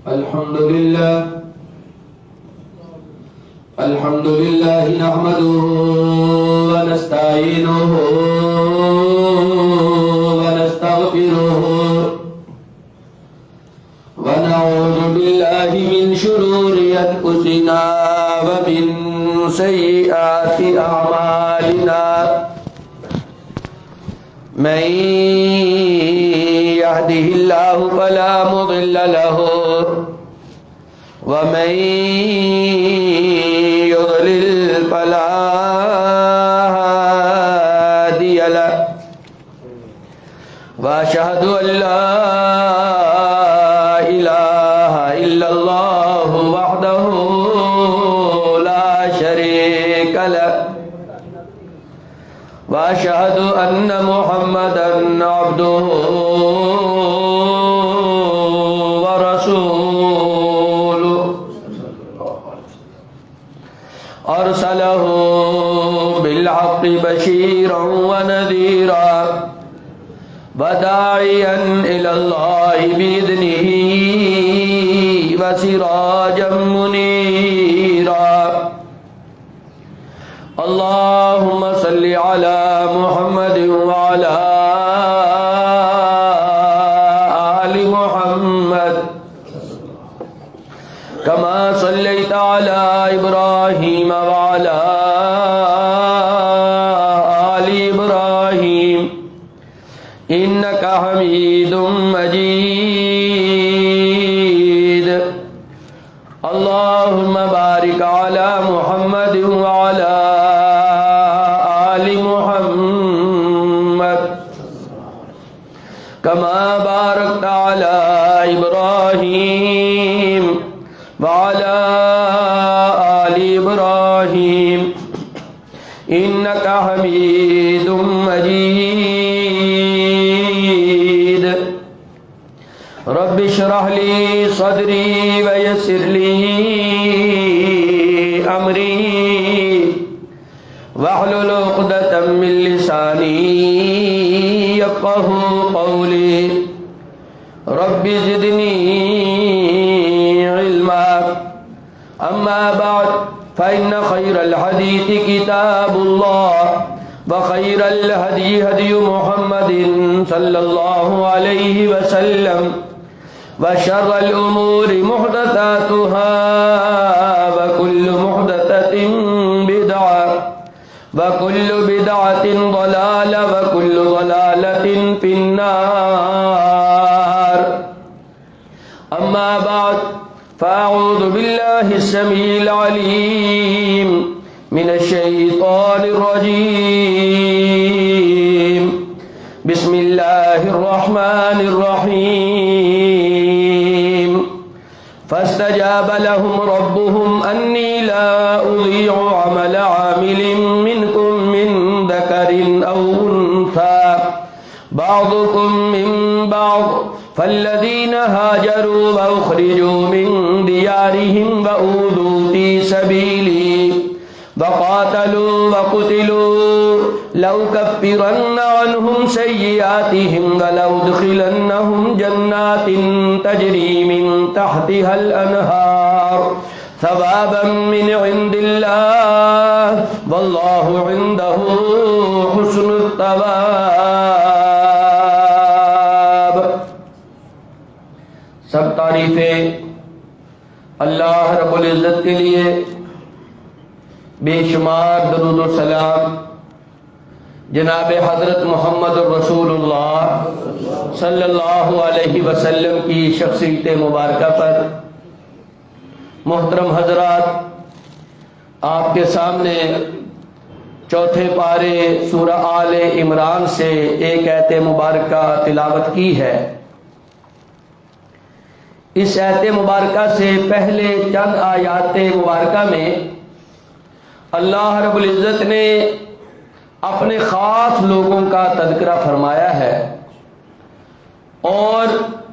الحمد لله نحمده ونستعينه ونستغفره ونعوذ بالله من شرور أنفسنا ومن سيئات أعمالنا من يهده الله فلا مضل له ومن يضلل فلا هادي له وأشهد أن لا إله إلا الله وحده لا شريك له وأشهد أن محمدًا عبده ورسوله أرسله بالحق بشيرا ونذيرا وداعيا إلى الله بإذنه وسراجا منيرا اللهم صل على محمد وعلى آل محمد كما صليت على إبراهيم وعلى آل إبراهيم إنك حميد مجيد اللهم بارك على محمد وعلى كما باركت على إبراهيم وعلى آل إبراهيم إنك حميد مجيد رب اشرح لي صدري ويسر لي أمري واحلل عقدة من لساني يفقهوا قولي رب زدني علما أما بعد فإن خير الحديث كتاب الله وخير الهدي هدي محمد صلى الله عليه وسلم وشر الأمور محدثاتها وكل محدثة بدعة وكل بدعة ضلالة وكل ضلالة في النار أما بعد فأعوذ بالله السميع العليم من الشيطان الرجيم بسم الله الرحمن الرحيم فاستجاب لهم ربهم أني لا أضيع عمل عامل منكم من ذكر أو أنثى بعضكم من بعض فالذين هاجروا وأخرجوا من ديارهم وأوذوا في سبيلي وقاتلوا وقتلوا لأكفرن عنهم سيئاتهم ولأدخلنهم جنات تجري من تحتها الأنهار ثوابا من عند الله والله عنده حسن الثواب. سب تعریفیں اللہ رب العزت کے لیے، بے شمار درود و سلام جناب حضرت محمد رسول اللہ صلی اللہ علیہ وسلم کی شخصیت مبارکہ پر. محترم حضرات، آپ کے سامنے چوتھے پارے سورہ آل عمران سے ایک آیت مبارکہ تلاوت کی ہے. اس آیت مبارکہ سے پہلے چند آیات مبارکہ میں اللہ رب العزت نے اپنے خاص لوگوں کا تذکرہ فرمایا ہے، اور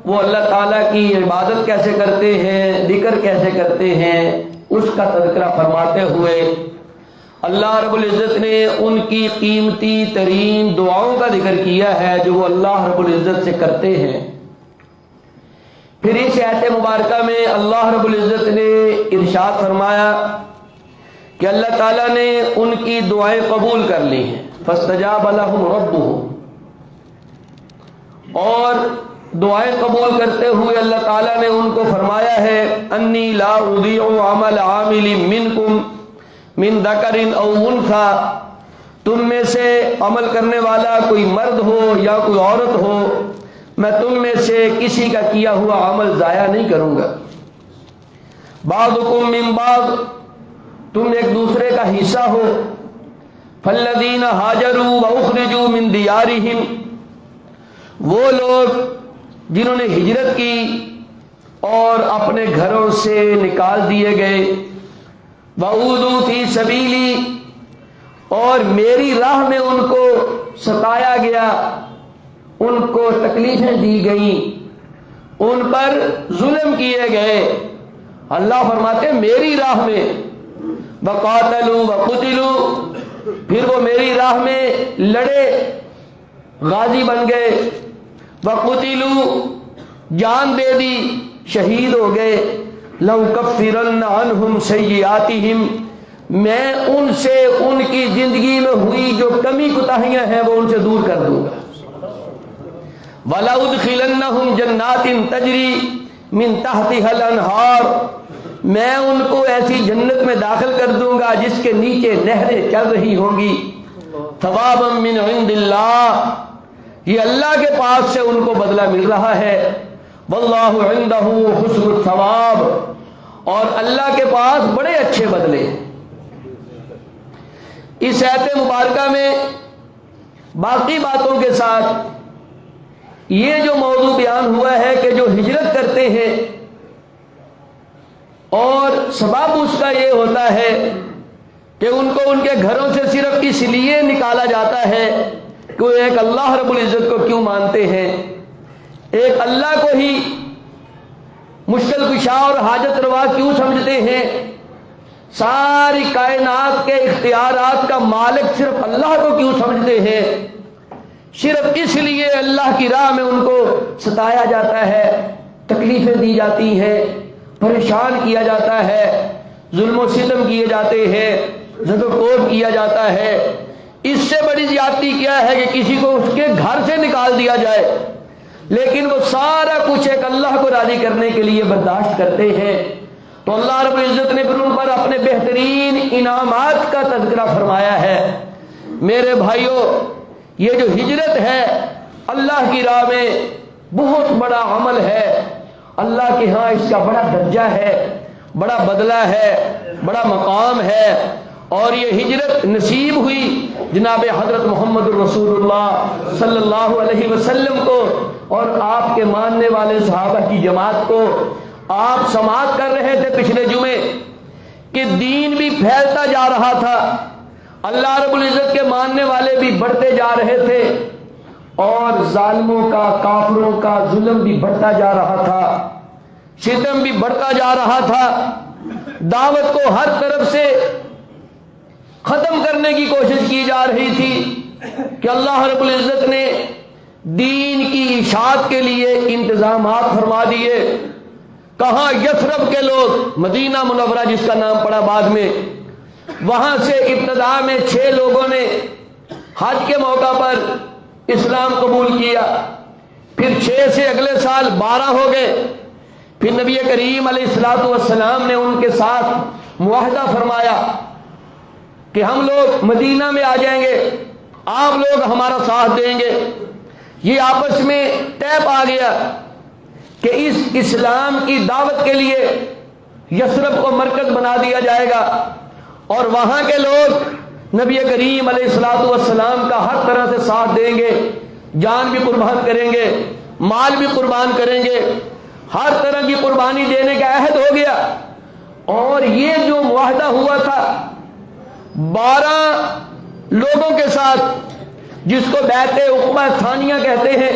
وہ اللہ تعالیٰ کی عبادت کیسے کرتے ہیں، ذکر کیسے کرتے ہیں، اس کا تذکرہ فرماتے ہوئے اللہ رب العزت نے ان کی قیمتی ترین دعاؤں کا ذکر کیا ہے جو وہ اللہ رب العزت سے کرتے ہیں. پھر اس آیت مبارکہ میں اللہ رب العزت نے ارشاد فرمایا کہ اللہ تعالیٰ نے ان کی دعائیں قبول کر لی ہیں، فاستجاب لهم ربهم، اور دعائیں قبول کرتے ہوئے اللہ تعالیٰ نے ان کو فرمایا ہے انی لا اضیع عمل عامل منکم من ذکر او انثی، تم میں سے عمل کرنے والا کوئی مرد ہو یا کوئی عورت ہو، میں تم میں سے کسی کا کیا ہوا عمل ضائع نہیں کروں گا۔ بعضکم من بعض، تم ایک دوسرے کا حصہ ہو۔ فالذین ہاجروا واخرجوا من دیارہم، وہ لوگ جنہوں نے ہجرت کی اور اپنے گھروں سے نکال دیے گئے، وَأُوذُوا فِي سَبِيلِي، اور میری راہ میں ان کو ستایا گیا، ان کو تکلیفیں دی گئیں، ان پر ظلم کیے گئے، اللہ فرماتے میری راہ میں، وَقَاتَلُوا وَقُتِلُوا، پھر وہ میری راہ میں لڑے، غازی بن گئے، وَقُتِلُوا، جان دے دی، شہید ہو گئے، لَأُكَفِّرَنَّ عَنْهُمْ سَيِّئَاتِهِمْ، میں ان سے ان کی زندگی میں ہوئی جو کمی کوتاہیاں ہیں وہ ان سے دور کر دوں گا۔ وَلَأُدْخِلَنَّهُمْ جَنَّاتٍ تَجْرِي مِن تَحْتِهَا الْأَنْهَارُ، میں ان کو ایسی جنت میں داخل کر دوں گا جس کے نیچے نہریں چل رہی ہوں گی، ثوابا من عند اللہ، یہ اللہ کے پاس سے ان کو بدلہ مل رہا ہے، واللہ عندہ حسن الثواب، اور اللہ کے پاس بڑے اچھے بدلے ہیں۔ اس آیت مبارکہ میں باقی باتوں کے ساتھ یہ جو موضوع بیان ہوا ہے کہ جو ہجرت کرتے ہیں اور سبب اس کا یہ ہوتا ہے کہ ان کو ان کے گھروں سے صرف اس لیے نکالا جاتا ہے کہ وہ ایک اللہ رب العزت کو کیوں مانتے ہیں، ایک اللہ کو ہی مشکل کشا اور حاجت روا کیوں سمجھتے ہیں، ساری کائنات کے اختیارات کا مالک صرف اللہ کو کیوں سمجھتے ہیں، صرف اس لیے اللہ کی راہ میں ان کو ستایا جاتا ہے، تکلیفیں دی جاتی ہیں، پریشان کیا جاتا ہے، ظلم و ستم کیے جاتے ہیں، زد و کوب کیا جاتا ہے۔ اس سے بڑی زیادتی کیا ہے کہ کسی کو اس کے گھر سے نکال دیا جائے، لیکن وہ سارا کچھ ایک اللہ کو راضی کرنے کے لیے برداشت کرتے ہیں۔ تو اللہ رب العزت نے پھر ان پر اپنے بہترین انعامات کا تذکرہ فرمایا ہے۔ میرے بھائیوں، یہ جو ہجرت ہے اللہ کی راہ میں بہت بڑا عمل ہے، اللہ کے ہاں اس کا بڑا درجہ ہے، بڑا بدلہ ہے، بڑا مقام ہے، اور یہ ہجرت نصیب ہوئی جناب حضرت محمد الرسول اللہ صلی اللہ علیہ وسلم کو اور آپ کے ماننے والے صحابہ کی جماعت کو۔ آپ سماعت کر رہے تھے پچھلے جمعے کہ دین بھی پھیلتا جا رہا تھا، اللہ رب العزت کے ماننے والے بھی بڑھتے جا رہے تھے، اور ظالموں کا، کافروں کا ظلم بھی بڑھتا جا رہا تھا، ستم بھی بڑھتا جا رہا تھا، دعوت کو ہر طرف سے ختم کرنے کی کوشش کی جا رہی تھی کہ اللہ رب العزت نے دین کی اشاعت کے لیے انتظامات فرما دیے۔ کہاں یثرب کے لوگ، مدینہ منورہ جس کا نام پڑا بعد میں، وہاں سے ابتدا میں 6 لوگوں نے حج کے موقع پر اسلام قبول کیا، پھر 6 سے اگلے سال 12 ہو گئے، پھر نبی کریم علیہ الصلوۃ والسلام نے ان کے ساتھ معاہدہ فرمایا کہ ہم لوگ مدینہ میں آ جائیں گے، آپ لوگ ہمارا ساتھ دیں گے۔ یہ آپس میں طے پا گیا کہ اس اسلام کی دعوت کے لیے یثرب کو مرکز بنا دیا جائے گا، اور وہاں کے لوگ نبی کریم علیہ الصلوۃ والسلام کا ہر طرح سے ساتھ دیں گے، جان بھی قربان کریں گے، مال بھی قربان کریں گے، ہر طرح کی قربانی دینے کا عہد ہو گیا۔ اور یہ جو معاہدہ ہوا تھا 12 لوگوں کے ساتھ، جس کو بیعت عقبہ ثانیہ کہتے ہیں،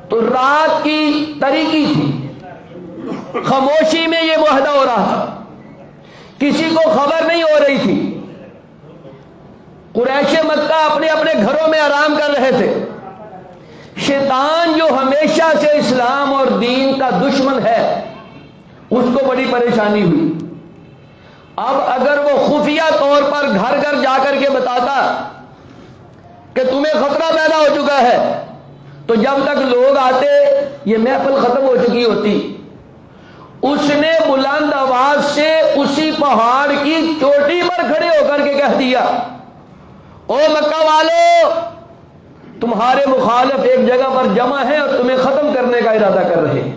تو رات کی تاریکی تھی، خاموشی میں یہ معاہدہ ہو رہا تھا، کسی کو خبر نہیں ہو رہی تھی، قریش مکہ اپنے اپنے گھروں میں آرام کر رہے تھے، شیطان جو ہمیشہ سے اسلام اور دین کا دشمن ہے، اس کو بڑی پریشانی ہوئی۔ اب اگر وہ خفیہ طور پر گھر گھر جا کر کے بتاتا کہ تمہیں خطرہ پیدا ہو چکا ہے، تو جب تک لوگ آتے یہ محفل ختم ہو چکی ہوتی۔ اس نے بلند آواز سے اسی پہاڑ کی چوٹی پر کھڑے ہو کر کے کہہ دیا، او مکہ والو، تمہارے مخالف ایک جگہ پر جمع ہیں اور تمہیں ختم کرنے کا ارادہ کر رہے ہیں۔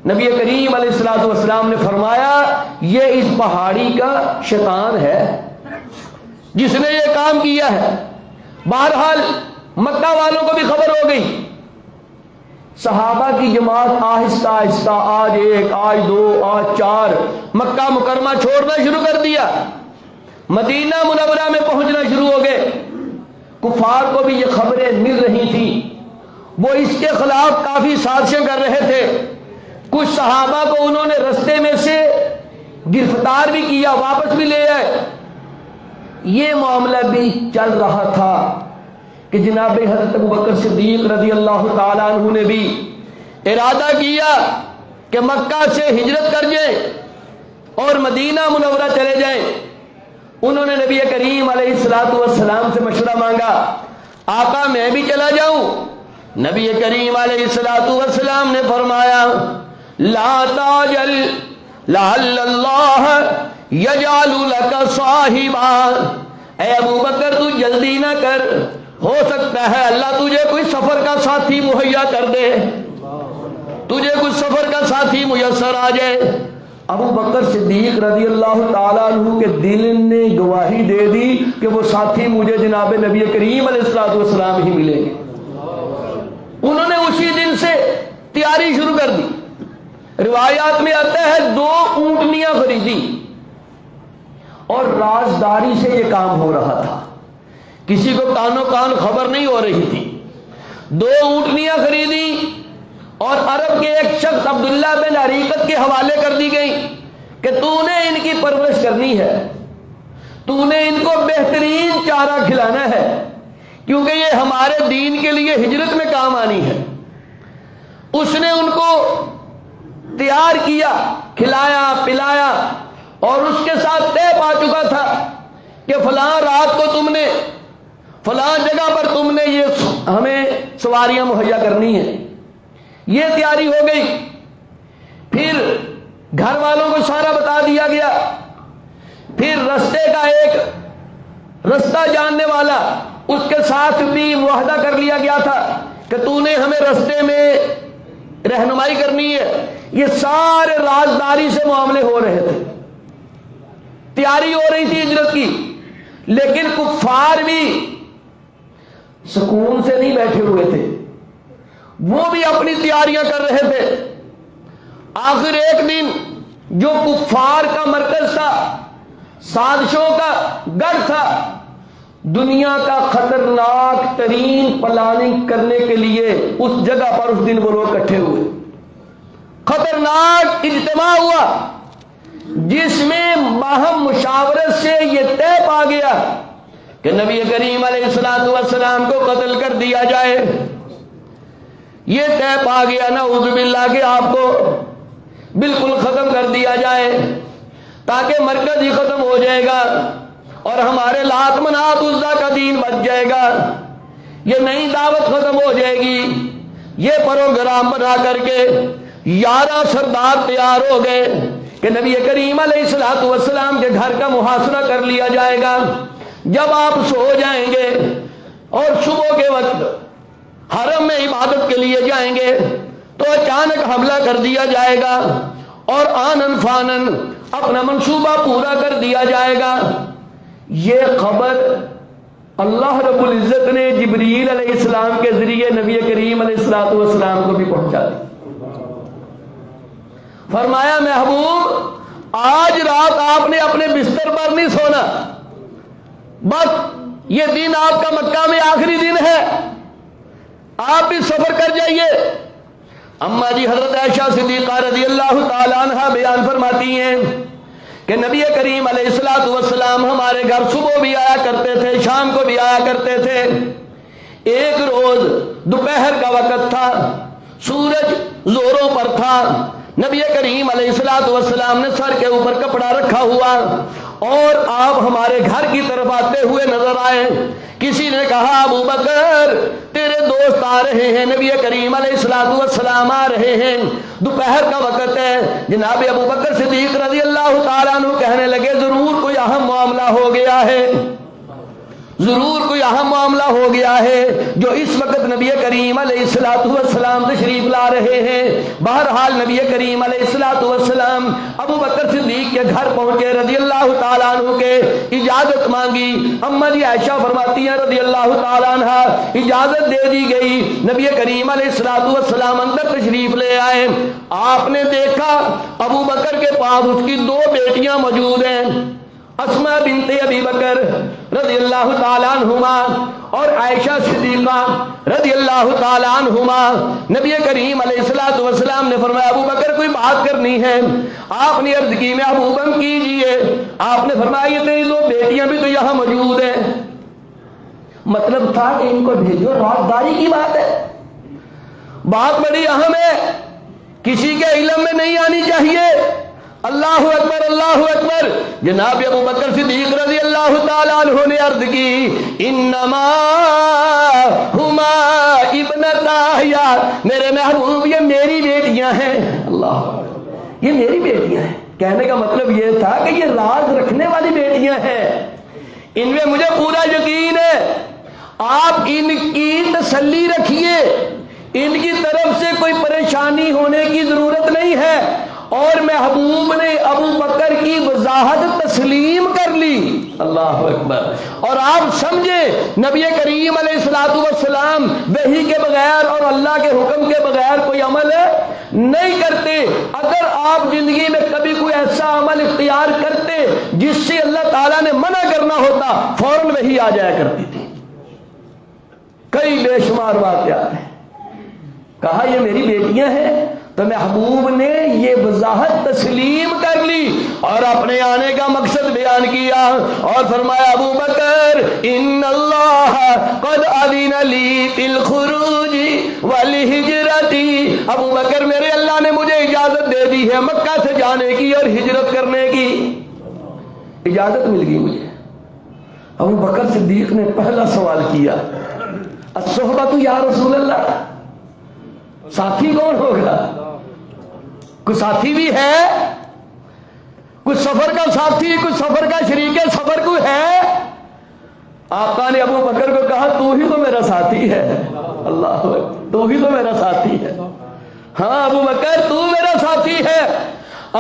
نبی کریم علیہ الصلوۃ والسلام نے فرمایا یہ اس پہاڑی کا شیطان ہے جس نے یہ کام کیا ہے۔ بہرحال مکہ والوں کو بھی خبر ہو گئی۔ صحابہ کی جماعت آہستہ آہستہ آج ایک، آج دو، آج چار مکہ مکرمہ چھوڑنا شروع کر دیا، مدینہ منورہ میں پہنچنا شروع ہو گئے۔ کفار کو بھی یہ خبریں مل رہی تھیں، وہ اس کے خلاف کافی سازشیں کر رہے تھے۔ کچھ صحابہ کو انہوں نے رستے میں سے گرفتار بھی کیا، واپس بھی لے آئے۔ یہ معاملہ بھی چل رہا تھا کہ جناب حضرت ابوبکر صدیق رضی اللہ تعالیٰ عنہ نے بھی ارادہ کیا کہ مکہ سے ہجرت کر جائیں اور مدینہ منورہ چلے جائیں۔ انہوں نے نبی کریم علیہ الصلوۃ والسلام سے مشورہ مانگا، آقا میں بھی چلا جاؤں؟ نبی کریم علیہ الصلوۃ والسلام نے فرمایا لا تعجل لعل اللہ یجعل لک صاحبا، اے ابو بکر تو جلدی نہ کر، ہو سکتا ہے اللہ تجھے کوئی سفر کا ساتھی مہیا کر دے، تجھے کوئی سفر کا ساتھی میسر آ جائے۔ ابو بکر صدیق رضی اللہ تعالیٰ عنہ کے دل نے گواہی دے دی کہ وہ ساتھی مجھے جناب نبی کریم علیہ الصلوۃ والسلام ہی ملیں گے۔ انہوں نے اسی دن سے تیاری شروع کر دی۔ روایات میں آتا ہے 2 اونٹنیاں خریدی اور رازداری سے یہ کام ہو رہا تھا، کسی کو کانوں کان خبر نہیں ہو رہی تھی۔ 2 اونٹنیاں خریدی اور عرب کے ایک شخص عبداللہ بن عریقت کے حوالے کر دی گئی کہ تو نے ان کی پرورش کرنی ہے، تو نے ان کو بہترین چارہ کھلانا ہے، کیونکہ یہ ہمارے دین کے لیے ہجرت میں کام آنی ہے۔ اس نے ان کو تیار کیا، کھلایا پلایا، اور اس کے ساتھ طے پا چکا تھا کہ فلاں رات کو تم نے فلاں جگہ پر تم نے یہ ہمیں سواریاں مہیا کرنی ہیں۔ یہ تیاری ہو گئی۔ پھر گھر والوں کو سارا بتا دیا گیا۔ پھر رستے کا ایک رستہ جاننے والا، اس کے ساتھ بھی معاہدہ کر لیا گیا تھا کہ تو نے ہمیں رستے میں رہنمائی کرنی ہے۔ یہ سارے رازداری سے معاملے ہو رہے تھے، تیاری ہو رہی تھی ہجرت کی، لیکن کفار بھی سکون سے نہیں بیٹھے ہوئے تھے، وہ بھی اپنی تیاریاں کر رہے تھے۔ آخر ایک دن جو کفار کا مرکز تھا، سازشوں کا گڑھ تھا، دنیا کا خطرناک ترین پلاننگ کرنے کے لیے اس جگہ پر اس دن وہ لوگ اکٹھے ہوئے۔ خطرناک اجتماع ہوا جس میں باہم مشاورت سے یہ طے پا گیا کہ نبی کریم علیہ الصلوۃ والسلام کو قتل کر دیا جائے۔ یہ طے پا گیا نعوذ باللہ کہ آپ کو بالکل ختم کر دیا جائے، تاکہ مرکز ہی ختم ہو جائے گا اور ہمارے لات منات عزا کا دین بچ جائے گا، یہ نئی دعوت ختم ہو جائے گی۔ یہ پروگرام بنا کر کے 11 سردار تیار ہو گئے کہ نبی کریم علیہ الصلوۃ والسلام کے گھر کا محاصرہ کر لیا جائے گا۔ جب آپ سو جائیں گے اور صبح کے وقت حرم میں عبادت کے لیے جائیں گے تو اچانک حملہ کر دیا جائے گا اور آنن فانن اپنا منصوبہ پورا کر دیا جائے گا۔ یہ خبر اللہ رب العزت نے جبریل علیہ السلام کے ذریعے نبی کریم علیہ الصلوۃ والسلام کو بھی پہنچا دی۔ فرمایا محبوب آج رات آپ نے اپنے بستر پر نہیں سونا، بس یہ دن آپ کا مکہ میں آخری دن ہے، آپ بھی سفر کر جائیے۔ اما جی حضرت عائشہ صدیقہ رضی اللہ تعالی عنہا بیان فرماتی ہیں کہ نبی کریم علیہ الصلوۃ والسلام ہمارے گھر صبح بھی آیا کرتے تھے، شام کو بھی آیا کرتے تھے۔ ایک روز دوپہر کا وقت تھا، سورج زوروں پر تھا، نبی کریم علیہ الصلوۃ والسلام نے سر کے اوپر کپڑا رکھا ہوا اور آپ ہمارے گھر کی طرف آتے ہوئے نظر آئے۔ کسی نے کہا ابو بکر تیرے دوست آ رہے ہیں، نبی کریم علیہ الصلوۃ والسلام آ رہے ہیں، دوپہر کا وقت ہے۔ جناب ابو بکر صدیق رضی اللہ تعالیٰ عنہ کہنے لگے ضرور کوئی اہم معاملہ ہو گیا ہے، ضرور کوئی اہم معاملہ ہو گیا ہے جو اس وقت نبی کریم علیہ الصلوۃ والسلام تشریف لا رہے ہیں۔ بہرحال نبی کریم علیہ الصلوۃ والسلام ابو بکر صدیق کے گھر پہنچے، رضی اللہ تعالیٰ عنہ کے اجازت مانگی۔ اما جی عائشہ فرماتی ہیں رضی اللہ تعالیٰ عنہ اجازت دے دی گئی، نبی کریم علیہ الصلوۃ والسلام اندر تشریف لے آئے۔ آپ نے دیکھا ابو بکر کے پاس اس کی دو بیٹیاں موجود ہیں، اسماء بنت ابی بکر رضی اللہ تعالیٰ عنہما اور عائشہ صدیقہ رضی اللہ تعالیٰ عنہما۔ نبی کریم علیہ الصلوۃ والسلام نے فرمایا ابو بکر کوئی بات کرنی ہے؟ آپ نے عرض کی محبوبم کیجئے۔ آپ نے فرمایا یہ تیری دو بیٹیاں بھی تو یہاں موجود ہیں۔ مطلب تھا کہ ان کو بھیجو، رازداری کی بات ہے، بات بڑی اہم ہے، کسی کے علم میں نہیں آنی چاہیے۔ اللہ اکبر اللہ اکبر۔ جناب ابو بکر صدیق رضی اللہ تعالیٰ عنہ نے عرض کی انما ہما ابنتا یا میرے محبوب یہ میری بیٹیاں ہیں۔ اللہ یہ میری بیٹیاں ہیں، کہنے کا مطلب یہ تھا کہ یہ راز رکھنے والی بیٹیاں ہیں، ان میں مجھے پورا یقین ہے، آپ ان کی تسلی رکھیے، ان کی طرف سے کوئی پریشانی ہونے کی ضرورت نہیں ہے۔ اور محبوب نے ابو بکر کی وضاحت تسلیم کر لی۔ اللہ اکبر۔ اور آپ سمجھیں نبی کریم علیہ الصلوۃ والسلام وحی کے بغیر اور اللہ کے حکم کے بغیر کوئی عمل نہیں کرتے۔ اگر آپ زندگی میں کبھی کوئی ایسا عمل اختیار کرتے جس سے اللہ تعالیٰ نے منع کرنا ہوتا، فوراً وحی آ جایا کرتی تھی۔ کئی بے شمار واقعات ہیں۔ کہا یہ میری بیٹیاں ہیں تو محبوب نے یہ وضاحت تسلیم کر لی اور اپنے آنے کا مقصد بیان کیا اور فرمایا ابو بکر ان اللہ قد اذن لی فی الخروج والہجرۃ۔ ابو بکر میرے اللہ نے مجھے اجازت دے دی ہے مکہ سے جانے کی اور ہجرت کرنے کی، اجازت مل گئی مجھے۔ ابو بکر صدیق نے پہلا سوال کیا الصحبۃ یا رسول اللہ، ساتھی کون ہوگا؟ کوئی ساتھی بھی ہے؟ کوئی سفر کا ساتھی، کوئی سفر کا شریک سفر کوئی ہے؟ آقا نے ابو بکر کو کہا تو ہی تو میرا ساتھی ہے۔ اللہ تو ہی تو میرا ساتھی ہے۔ ہاں ابو بکر تو میرا ساتھی ہے۔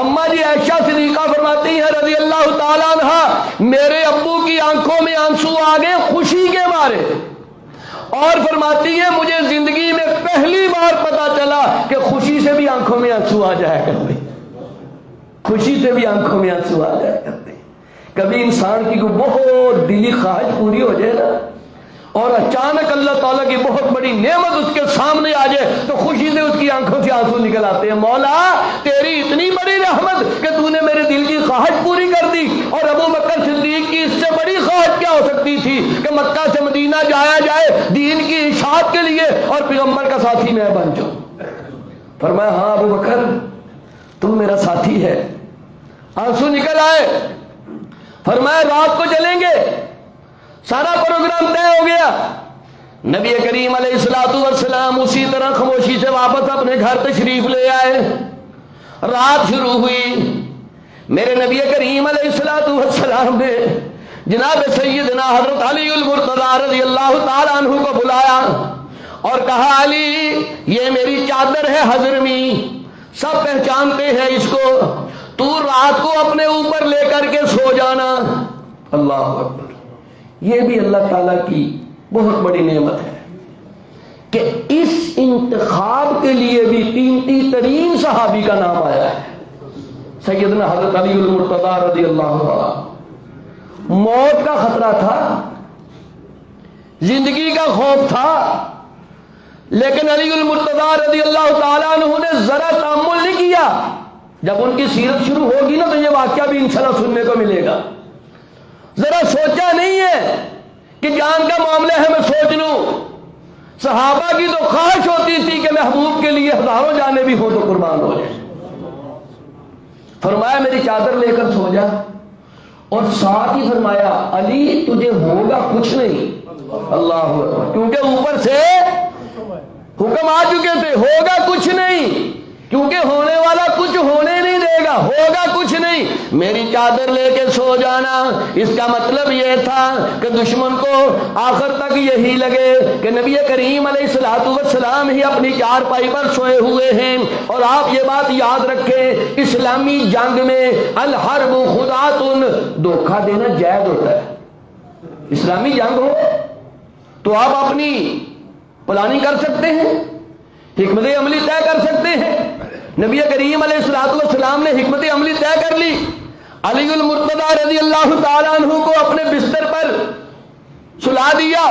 اما جی عائشہ صدیقہ فرماتی ہیں رضی اللہ تعالیٰ عنہ میرے ابو کی آنکھوں میں آنسو آ گئے خوشی کے مارے، اور فرماتی ہے مجھے زندگی میں پہلی بار پتا چلا کہ خوشی سے بھی آنکھوں میں آنسو آ جایا کرتے، خوشی سے بھی آنکھوں میں آنسو آ جایا کرتے۔ کبھی انسان کی کوئی بہت دلی خواہش پوری ہو جائے نا اور اچانک اللہ تعالیٰ کی بہت بڑی نعمت اس کے سامنے آ جائے تو خوشی سے اس کی آنکھوں سے آنسو نکل آتے ہیں۔ مولا تیری اتنی بڑی رحمت کہ تو نے میرے دل کی خواہش پوری کر دی۔ اور ابو بکر صدیق کی اس سے بڑی خواہش کیا ہو سکتی تھی کہ مکہ سے مدینہ جایا جائے دین کی اشاعت کے لیے اور پیغمبر کا ساتھی میں بن جاؤں۔ فرمایا ہاں ابو بکر تم میرا ساتھی ہے۔ آنسو نکل آئے۔ فرمایا رات کو چلیں گے، سارا پروگرام طے ہو گیا۔ نبی کریم علیہ الصلوۃ والسلام اسی طرح خاموشی سے واپس اپنے گھر تشریف لے آئے۔ رات شروع ہوئی، میرے نبی کریم علیہ الصلوۃ والسلام نے جناب سیدنا حضرت علی المرتضی رضی اللہ تعالیٰ عنہ کو بلایا اور کہا علی یہ میری چادر ہے حضرمی، سب پہچانتے ہیں اس کو، تو رات کو اپنے اوپر لے کر کے سو جانا۔ اللہ اکبر۔ یہ بھی اللہ تعالیٰ کی بہت بڑی نعمت ہے کہ اس انتخاب کے لیے بھی قیمتی ترین صحابی کا نام آیا ہے، سیدنا حضرت علی المرتضی رضی اللہ عنہ۔ موت کا خطرہ تھا، زندگی کا خوف تھا، لیکن علی المرتضی رضی اللہ تعالیٰ عنہ نے ذرا تأمل نہیں کیا۔ جب ان کی سیرت شروع ہوگی نا تو یہ واقعہ بھی انشاءاللہ سننے کو ملے گا۔ ذرا سوچا نہیں ہے کہ جان کا معاملہ ہے میں سوچ لوں، صحابہ کی تو خواہش ہوتی تھی کہ محبوب کے لیے ہزاروں جانیں بھی ہوں تو قربان ہو جائے. فرمایا میری چادر لے کر سو جا، اور ساتھ ہی فرمایا علی تجھے ہوگا کچھ نہیں. اللہ اکبر. کیونکہ اوپر سے حکم آ چکے تھے ہوگا کچھ نہیں، کیونکہ ہونے والا کچھ ہونے نہیں دے گا، ہوگا کچھ نہیں. میری چادر لے کے سو جانا. اس کا مطلب یہ تھا کہ دشمن کو آخر تک یہی لگے کہ نبی کریم علیہ الصلوۃ والسلام ہی اپنی چارپائی پر سوئے ہوئے ہیں. اور آپ یہ بات یاد رکھیں، اسلامی جنگ میں الحرب خداۃ، دھوکہ دینا جائز ہوتا ہے. اسلامی جنگ ہو تو آپ اپنی پلاننگ کر سکتے ہیں، حکمت عملی طے کر سکتے ہیں. نبی کریم علیہ الصلوۃ والسلام نے حکمت عملی طے کر لی. علی المرتضیٰ رضی اللہ تعالیٰ عنہ کو اپنے بستر پر سلا دیا.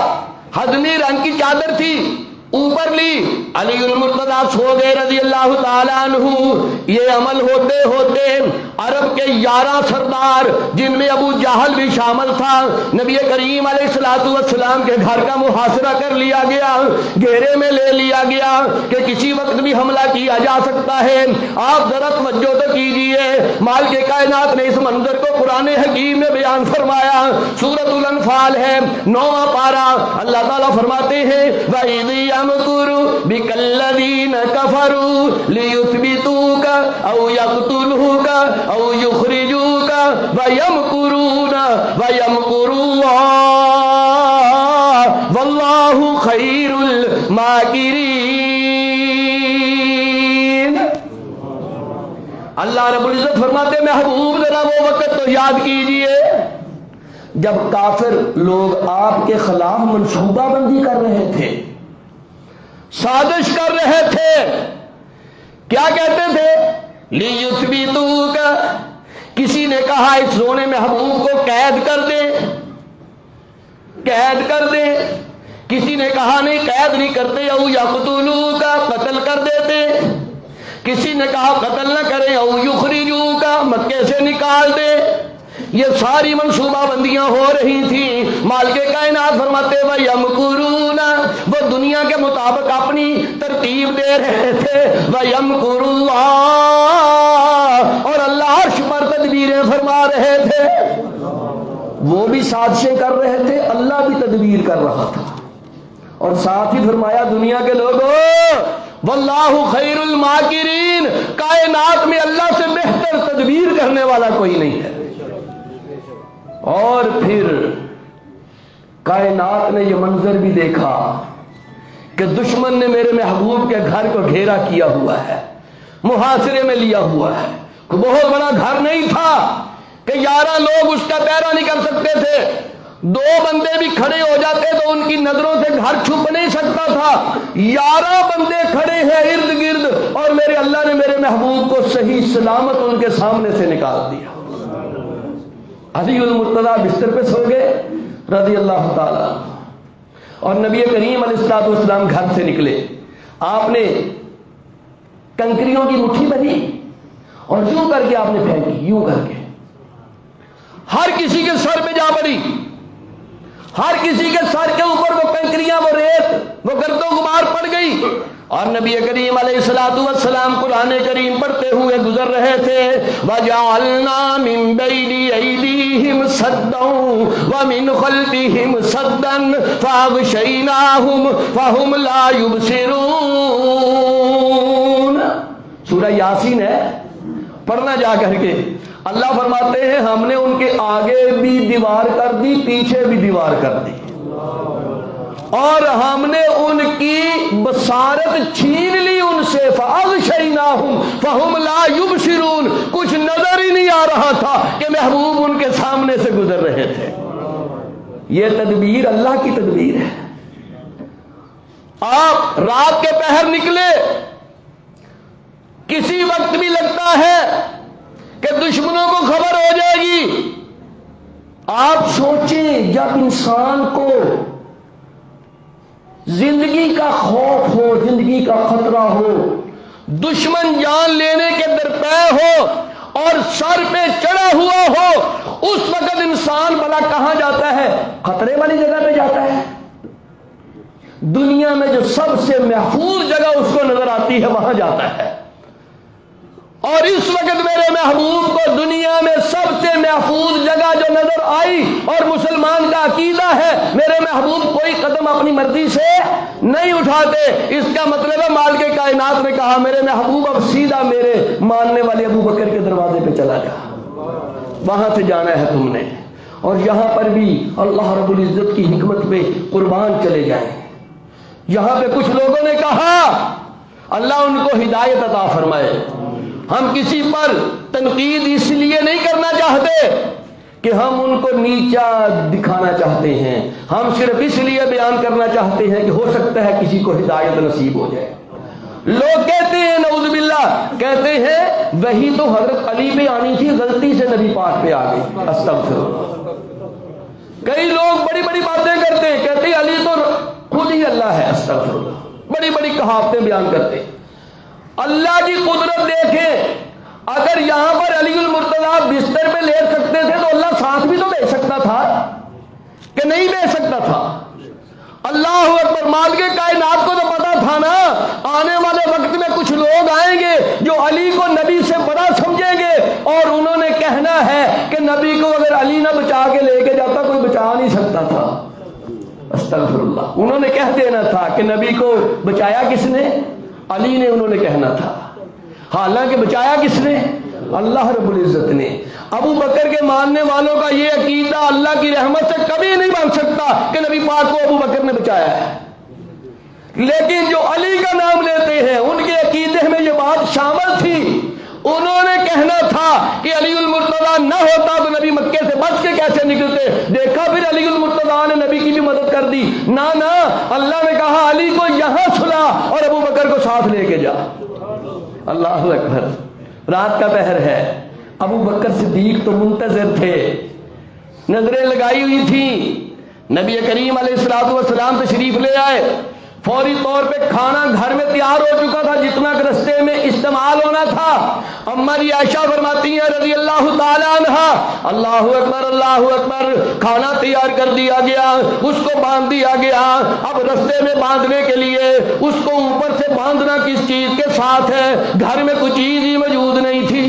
ہدمی رنگ کی چادر تھی، اوپر لی. علی المرتضیٰ سو گئے رضی اللہ تعالیٰ عنہ. یہ عمل ہوتے ہوتے عرب کے 11 سردار جن میں ابو جہل بھی شامل تھا، نبی کریم علیہ الصلوۃ والسلام کے گھر کا محاصرہ کر لیا گیا، گھیرے میں لے لیا گیا کہ کسی وقت بھی حملہ کیا جا سکتا ہے. آپ ذرا توجہ تو کیجئے، مالک کائنات نے اس منظر کو قرآن حکیم میں بیان فرمایا. سورۃ الانفال ہے 9واں پارہ. اللہ تعالیٰ فرماتے ہیں وَإِذْ يَمْكُرُ بِكَ الَّذِينَ كَفَرُوا لِيُثْبِتُوكَ أَوْ يَقْتُلُوكَ أَوْ يُخْرِجُوكَ وَيَمْكُرُونَ وَيَمْكُرُ اللَّهُ وَاللَّهُ خَيْرُ الْمَاكِرِينَ. اللہ رب العزت فرماتے محبوب ذرا وہ وقت تو یاد کیجئے جب کافر لوگ آپ کے خلاف منصوبہ بندی کر رہے تھے، سازش کر رہے تھے. کیا کہتے تھے؟ لِيُثْبِتُوكَ. کسی نے کہا اس رونے محبوب کو قید کر دے، قید کر دے. کسی نے کہا نہیں قید نہیں کرتے، او یقتلوک، قتل کر دیتے. کسی نے کہا قتل نہ کریں، او یخرجوک، مکے سے نکال دے. یہ ساری منصوبہ بندیاں ہو رہی تھیں. مالک کائنات فرماتے وَيَمْكُرُونَ، وہ دنیا کے مطابق اپنی ترتیب دے رہے تھے. وَيَمْكُرُ اللَّهُ، اور اللہ عرش پر تدبیریں فرما رہے تھے. وہ بھی سازشیں کر رہے تھے، اللہ بھی تدبیر کر رہا تھا. اور ساتھ ہی فرمایا دنیا کے لوگوں واللہ خیر الماکرین، کائنات میں اللہ سے بہتر تدبیر کرنے والا کوئی نہیں ہے. اور پھر کائنات نے یہ منظر بھی دیکھا کہ دشمن نے میرے محبوب کے گھر کو گھیرا کیا ہوا ہے، محاصرے میں لیا ہوا ہے. کوئی بہت بڑا گھر نہیں تھا کہ 11 لوگ اس کا پہرا نہیں کر سکتے تھے. 2 بندے بھی کھڑے ہو جاتے تو ان کی نظروں سے گھر چھپ نہیں سکتا تھا. 11 بندے کھڑے ہیں ارد گرد، اور میرے اللہ نے میرے محبوب کو صحیح سلامت ان کے سامنے سے نکال دیا. علی المرتضیٰ بستر پہ سو گئے رضی اللہ تعالیٰ. اور نبی کریم علیہ الصلوۃ والسلام گھر سے نکلے. آپ نے کنکریوں کی مٹھی بنی اور یوں کر کے آپ نے پھینکی، یوں کر کے ہر کسی کے سر پہ جا پڑی. ہر کسی کے سر کے اوپر وہ کنکریاں، وہ ریت، وہ گرد و غبار پڑ گئی. اور نبی کریم علیہ الصلوۃ والسلام قرآن کریم پڑھتے ہوئے گزر رہے تھے وَجَعَلْنَا مِن بَيْنِ أَيْدِيهِمْ سَدًّا وَمِنْ خَلْفِهِمْ سَدًّا فَأَغْشَيْنَاهُمْ فَهُمْ لَا يُبْصِرُونَ. سورہ یاسین ہے، پڑھنا جا کر کے. اللہ فرماتے ہیں ہم نے ان کے آگے بھی دیوار کر دی، پیچھے بھی دیوار کر دی، اور ہم نے ان کی بصارت چھین لی ان سے. فَأَغْشَيْنَاهُمْ فَهُمْ لَا يُبْصِرُونَ. کچھ نظر ہی نہیں آ رہا تھا کہ محبوب ان کے سامنے سے گزر رہے تھے. یہ تدبیر اللہ کی تدبیر ہے. آپ رات کے پہر نکلے، کسی وقت بھی لگتا ہے کہ دشمنوں کو خبر ہو جائے گی. آپ سوچیں جب انسان کو زندگی کا خوف ہو، زندگی کا خطرہ ہو، دشمن جان لینے کے درپے ہو اور سر پہ چڑھا ہوا ہو، اس وقت انسان بھلا کہاں جاتا ہے؟ خطرے والی جگہ پہ جاتا ہے. دنیا میں جو سب سے محفوظ جگہ اس کو نظر آتی ہے وہاں جاتا ہے. اور اس وقت میرے محبوب کو دنیا میں سب سے محفوظ جگہ جو نظر آئی اور مسلمان کا عقیدہ ہے میرے محبوب کوئی قدم اپنی مرضی سے نہیں اٹھاتے. اس کا مطلب ہے مالک کائنات نے کہا میرے محبوب اب سیدھا میرے ماننے والے ابو بکر کے دروازے پہ چلا جا, وہاں سے جانا ہے تم نے. اور یہاں پر بھی اللہ رب العزت کی حکمت پہ قربان چلے جائیں. یہاں پہ کچھ لوگوں نے کہا اللہ ان کو ہدایت عطا فرمائے, ہم کسی پر تنقید اس لیے نہیں کرنا چاہتے کہ ہم ان کو نیچا دکھانا چاہتے ہیں, ہم صرف اس لیے بیان کرنا چاہتے ہیں کہ ہو سکتا ہے کسی کو ہدایت نصیب ہو جائے. لوگ کہتے ہیں نعوذ باللہ, کہتے ہیں وہی تو حضرت علی پہ آنی تھی غلطی سے نبی پاک پہ آ گئی. استغفر. کئی لوگ بڑی بڑی باتیں کرتے ہیں, کہتے ہیں علی تو خود ہی اللہ ہے. استغفر. بڑی بڑی کہاوتیں بیان کرتے ہیں. اللہ کی قدرت دیکھیں, اگر یہاں پر علی المرتضیٰ بستر پہ لیٹ سکتے تھے تو اللہ ساتھ بھی تو بھیج سکتا تھا کہ نہیں بھیج سکتا تھا. اللہ اکبر. مالک کائنات کو تو پتا تھا نا آنے والے وقت میں کچھ لوگ آئیں گے جو علی کو نبی سے بڑا سمجھیں گے اور انہوں نے کہنا ہے کہ نبی کو اگر علی نہ بچا کے لے کے جاتا کوئی بچا نہیں سکتا تھا. استغفر اللہ. انہوں نے کہہ دینا تھا کہ نبی کو بچایا کس نے؟ علی نے. انہوں نے کہنا تھا. حالانکہ بچایا کس نے؟ اللہ رب العزت نے. ابو بکر کے ماننے والوں کا یہ عقیدہ اللہ کی رحمت سے کبھی نہیں بن سکتا کہ نبی پاک کو ابو بکر نے بچایا ہے, لیکن جو علی کا نام لیتے ہیں ان کے عقیدے میں یہ بات شامل تھی. انہوں نے کہنا تھا کہ علی المرتضیٰ نہ ہوتا تو نبی مکے سے بچ کے کیسے نکلتے. دیکھا پھر علی المرتضیٰ نے نبی کی بھی مدد کر دی. نہ اللہ نے کہا علی کو یہاں سلا اور ابو بکر کو ساتھ لے کے جا. اللہ اکبر. رات کا پہر ہے, ابو بکر صدیق تو منتظر تھے, نظریں لگائی ہوئی تھی. نبی کریم علیہ الصلوۃ والسلام تشریف لے آئے. فوری طور پہ کھانا گھر میں تیار ہو چکا تھا جتنا کہ رستے میں استعمال ہونا تھا. اما جی عائشہ فرماتی ہیں رضی اللہ تعالی عنہا, اللہ اکبر اللہ اکبر. کھانا تیار کر دیا گیا, اس کو باندھ دیا گیا. اب رستے میں باندھنے کے لیے اس کو اوپر سے باندھنا کس چیز کے ساتھ ہے؟ گھر میں کوئی چیز ہی موجود نہیں تھی.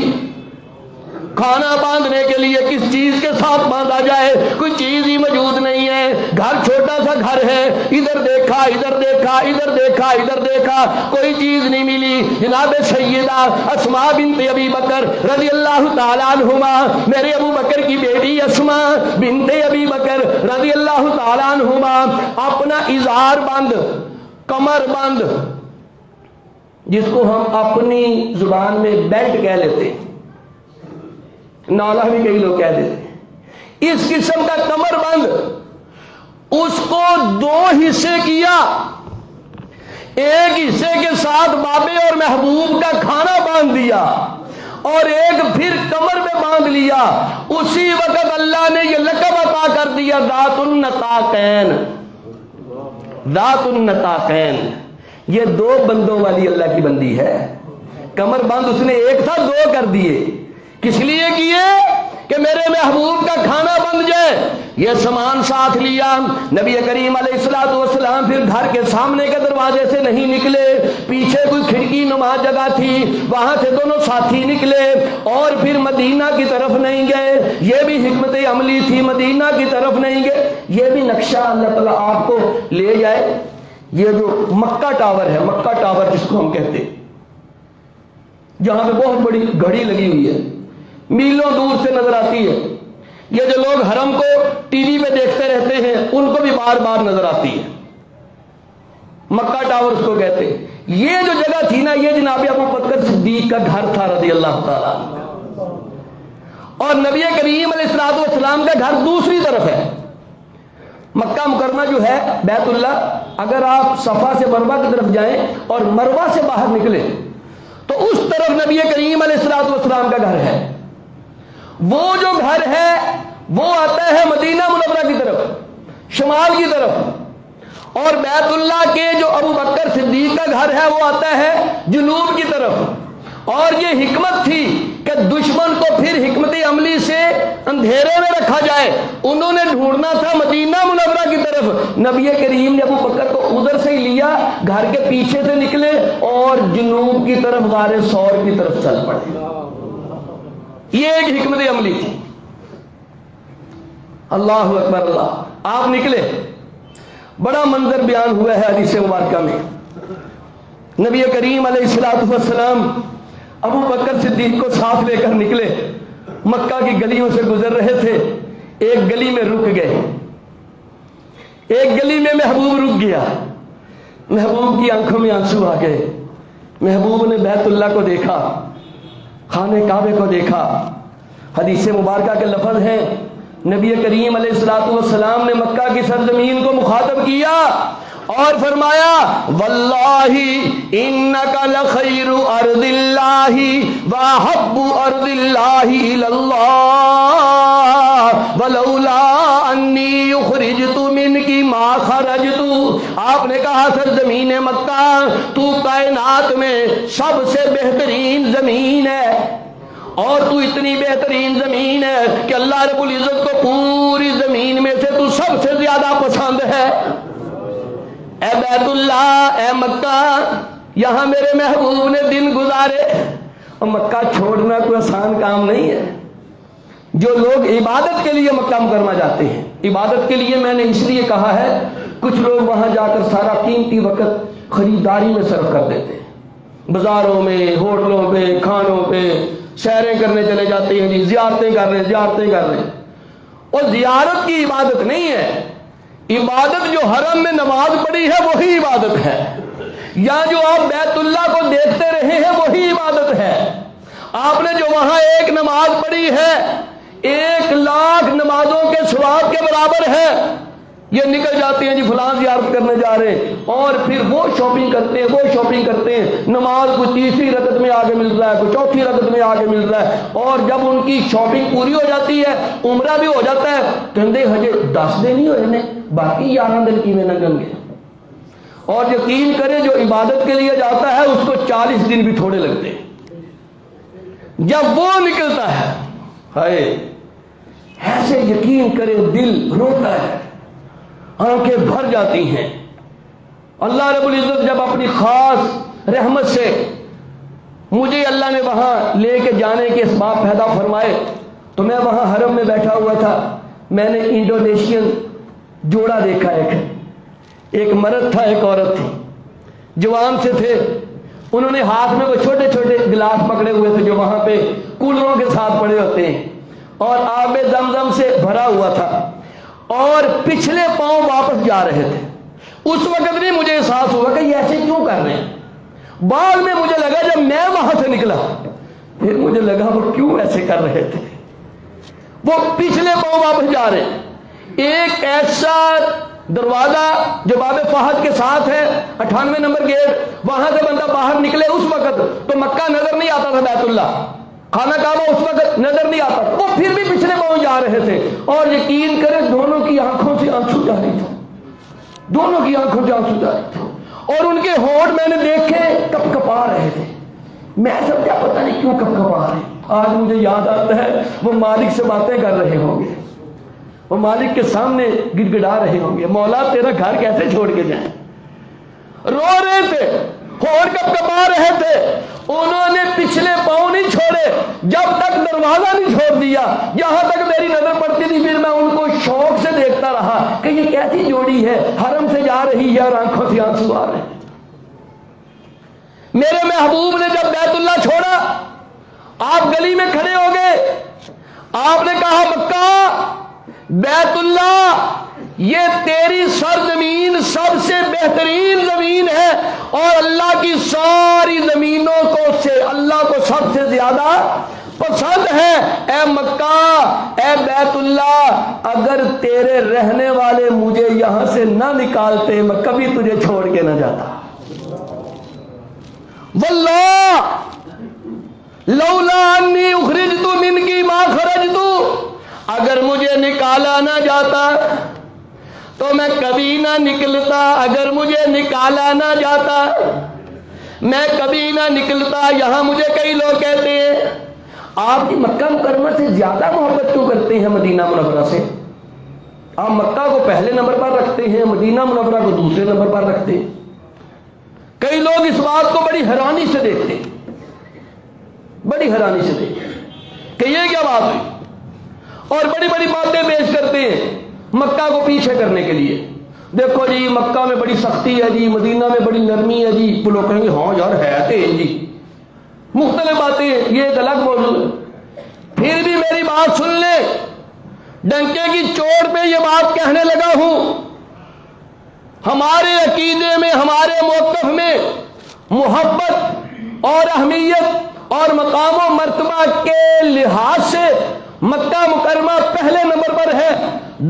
کھانا باندھنے کے لیے کس چیز کے ساتھ باندھا جائے؟ کوئی چیز ہی موجود نہیں ہے. گھر چھوٹا سا گھر ہے, ادھر دیکھا ادھر دیکھا ادھر دیکھا ادھر دیکھا, کوئی چیز نہیں ملی. جناب سیدہ اسماء بنت ابی بکر رضی اللہ تعالیٰ عنہما, میرے ابو بکر کی بیٹی اسماء بنت ابی بکر رضی اللہ تعالیٰ عنہما اپنا ازار بند, کمر بند, جس کو ہم اپنی زبان میں بیلٹ کہہ لیتے ہیں, نالا بھی کئی لوگ کہہ دیتے ہیں, اس قسم کا کمر بند اس کو دو حصے کیا. ایک حصے کے ساتھ بابے اور محبوب کا کھانا باندھ دیا اور ایک پھر کمر میں باندھ لیا. اسی وقت اللہ نے یہ لقب عطا کر دیا ذات النطاقین. ذات النطاقین, یہ دو بندوں والی اللہ کی بندی ہے. کمر بند اس نے ایک تھا دو کر دیے. کس لیے کیے؟ کہ میرے محبوب کا کھانا بن جائے. یہ سامان ساتھ لیا. نبی کریم علیہ الصلوۃ والسلام پھر گھر کے سامنے کے دروازے سے نہیں نکلے, پیچھے کوئی کھڑکی نما جگہ تھی وہاں سے دونوں ساتھی نکلے اور پھر مدینہ کی طرف نہیں گئے. یہ بھی حکمت عملی تھی, مدینہ کی طرف نہیں گئے. یہ بھی نقشہ اللہ تعالیٰ آپ کو لے جائے. یہ جو مکہ ٹاور ہے, مکہ ٹاور جس کو ہم کہتے ہیں, جہاں پہ بہت بڑی گھڑی لگی ہوئی ہے, میلوں دور سے نظر آتی ہے. یہ جو لوگ حرم کو ٹی وی پہ دیکھتے رہتے ہیں ان کو بھی بار بار نظر آتی ہے. مکہ ٹاور اس کو کہتے ہیں. یہ جو جگہ تھی نا, یہ جناب ابو بکر صدیق کا گھر تھا رضی اللہ تعالیٰ, اور نبی کریم علیہ الصلوۃ والسلام کا گھر دوسری طرف ہے. مکہ مکرمہ جو ہے بیت اللہ, اگر آپ صفا سے مروہ کی طرف جائیں اور مروہ سے باہر نکلیں تو اس طرف نبی کریم علیہ الصلوۃ والسلام کا گھر ہے. وہ جو گھر ہے وہ آتا ہے مدینہ منورہ کی طرف, شمال کی طرف, اور بیت اللہ کے جو ابو بکر صدیق کا گھر ہے وہ آتا ہے جنوب کی طرف. اور یہ حکمت تھی کہ دشمن کو پھر حکمت عملی سے اندھیرے میں رکھا جائے. انہوں نے ڈھونڈنا تھا مدینہ منورہ کی طرف. نبی کریم نے ابو بکر کو ادھر سے ہی لیا, گھر کے پیچھے سے نکلے اور جنوب کی طرف غار ثور کی طرف چل پڑے. یہ ایک حکمت عملی تھی. اللہ اکبر اللہ. آپ نکلے, بڑا منظر بیان ہوا ہے حدیث مبارکہ میں. نبی کریم علیہ الصلوۃ والسلام ابو بکر صدیق کو ساتھ لے کر نکلے. مکہ کی گلیوں سے گزر رہے تھے, ایک گلی میں رک گئے. ایک گلی میں محبوب رک گیا. محبوب کی آنکھوں میں آنسو آ گئے. محبوب نے بیت اللہ کو دیکھا, خانہ کعبے کو دیکھا. حدیث مبارکہ کے لفظ ہیں, نبی کریم علیہ الصلوۃ والسلام نے مکہ کی سرزمین کو مخاطب کیا اور فرمایا واللہ انک لخیر ارض اللہ واحب ارض اللہ الی اللہ ولولا انی اخرجت منک ما خرجت. آپ نے کہا سرزمین مکہ تو کائنات میں سب سے بہترین زمین ہے, اور تو اتنی بہترین زمین ہے کہ اللہ رب العزت کو پوری زمین میں سے تو سب سے زیادہ پسند ہے. اے بیت اللہ, اے مکہ, یہاں میرے محبوب نے دن گزارے. اور مکہ چھوڑنا کوئی آسان کام نہیں ہے. جو لوگ عبادت کے لیے مکہ مکرمہ جاتے ہیں, عبادت کے لیے میں نے اس لیے کہا ہے, کچھ لوگ وہاں جا کر سارا قیمتی وقت خریداری میں صرف کر دیتے ہیں. بازاروں میں, ہوٹلوں پہ, کھانوں پہ سیریں کرنے چلے جاتے ہیں, جی زیارتیں کر رہے ہیں. اور زیارت کی عبادت نہیں ہے. عبادت جو حرم میں نماز پڑھی ہے وہی عبادت ہے, یا جو آپ بیت اللہ کو دیکھتے رہے ہیں وہی عبادت ہے. آپ نے جو وہاں ایک نماز پڑھی ہے 1,00,000 نمازوں کے ثواب کے برابر ہے. یہ نکل جاتے ہیں جی فلاں زیارت کرنے جا رہے ہیں, اور پھر وہ شاپنگ کرتے ہیں. نماز کو 30ویں رکعت میں آگے مل رہا ہے, کوئی 4تھی رکعت میں آگے مل رہا ہے, اور جب ان کی شاپنگ پوری ہو جاتی ہے, عمرہ بھی ہو جاتا ہے, کہندے ہجے 10 دن ہی ہوئے نے, باقی 11 دن کی میں لگیں گے. اور یقین کریں جو عبادت کے لیے جاتا ہے اس کو 40 دن بھی تھوڑے لگتے ہیں. جب وہ نکلتا ہے ہائے ایسے یقین کریں دل روتا ہے, آنکھیں بھر جاتی ہیں. اللہ رب العزت جب اپنی خاص رحمت سے مجھے اللہ نے وہاں لے کے جانے کے اسباب پیدا فرمائے, تو میں وہاں حرم میں بیٹھا ہوا تھا. میں نے انڈونیشین جوڑا دیکھا, ایک مرد تھا, ایک عورت تھی, جوان سے تھے. انہوں نے ہاتھ میں وہ چھوٹے چھوٹے گلاس پکڑے ہوئے تھے جو وہاں پہ کولروں کے ساتھ پڑے ہوتے ہیں, اور آب زمزم سے بھرا ہوا تھا, اور پچھلے پاؤں واپس جا رہے تھے. اس وقت بھی مجھے احساس ہوا کہ یہ ایسے کیوں کر رہے ہیں. بعد میں مجھے لگا جب میں وہاں سے نکلا پھر مجھے لگا وہ کیوں ایسے کر رہے تھے. وہ پچھلے پاؤں واپس جا رہے ہیں. ایک ایسا دروازہ جو باب فہد کے ساتھ ہے, 98 نمبر گیٹ, وہاں سے بندہ باہر نکلے اس وقت تو مکہ نظر نہیں آتا تھا, بیت اللہ خانہ کعبہ اس وقت نظر نہیں آتا. وہ پھر بھی پچھلے پاؤں جا رہے تھے, اور یقین کریں دونوں کی آنکھوں سے آنسو جاری تھے, دونوں کی آنکھوں سے آنسو جاری تھے, اور ان کے ہونٹ میں نے دیکھے کپ کپا رہے تھے. میں سب کیا پتہ نہیں کیوں کپ کپا رہے. آج مجھے یاد آتا ہے وہ مالک سے باتیں کر رہے ہوں گے, وہ مالک کے سامنے گڑ گڑا رہے ہوں گے, مولا تیرا گھر کیسے چھوڑ کے جائیں. رو رہے تھے, ہونٹ کپ کپا رہے تھے. انہوں نے پچھلے پاؤں نہیں چھوڑے جب تک دروازہ نہیں چھوڑ دیا. جہاں تک میری نظر پڑتی تھی پھر میں ان کو شوق سے دیکھتا رہا کہ یہ کیسی جوڑی ہے, حرم سے جا رہی ہے اور آنکھوں سے آنسو آ رہے ہیں. میرے محبوب نے جب بیت اللہ چھوڑا, آپ گلی میں کھڑے ہو گئے, آپ نے کہا مکہ بیت اللہ یہ تیری سرزمین سب سے بہترین زمین ہے, اور اللہ کی ساری زمینوں کو سے اللہ کو سب سے زیادہ پسند ہے. اے مکہ, اے بیت اللہ, اگر تیرے رہنے والے مجھے یہاں سے نہ نکالتے میں کبھی تجھے چھوڑ کے نہ جاتا. واللہ لولا انی اخرجت منکی ما خرجت, اگر مجھے نکالا نہ جاتا تو میں کبھی نہ نکلتا. اگر مجھے نکالا نہ جاتا میں کبھی نہ نکلتا. یہاں مجھے کئی لوگ کہتے ہیں آپ کی مکہ مکرمہ سے زیادہ محبت کیوں کرتے ہیں مدینہ منورہ سے؟ آپ مکہ کو پہلے نمبر پر رکھتے ہیں، مدینہ منورہ کو دوسرے نمبر پر رکھتے ہیں. کئی لوگ اس بات کو بڑی حیرانی سے دیکھتے ہیں، بڑی حیرانی سے دیکھتے ہیں کہ یہ کیا بات ہوئی، اور بڑی بڑی باتیں پیش کرتے ہیں مکہ کو پیچھے کرنے کے لیے. دیکھو جی مکہ میں بڑی سختی ہے جی، مدینہ میں بڑی نرمی ہے جی. وہ لوگ کہیں گے ہاں یار ہے تیز جی. مختلف باتیں، یہ ایک الگ موضوع ہے. پھر بھی میری بات سن لیں، ڈنکے کی چوٹ پہ یہ بات کہنے لگا ہوں. ہمارے عقیدے میں، ہمارے موقف میں محبت اور اہمیت اور مقام و مرتبہ کے لحاظ سے مکہ مکرمہ پہلے نمبر پر ہے،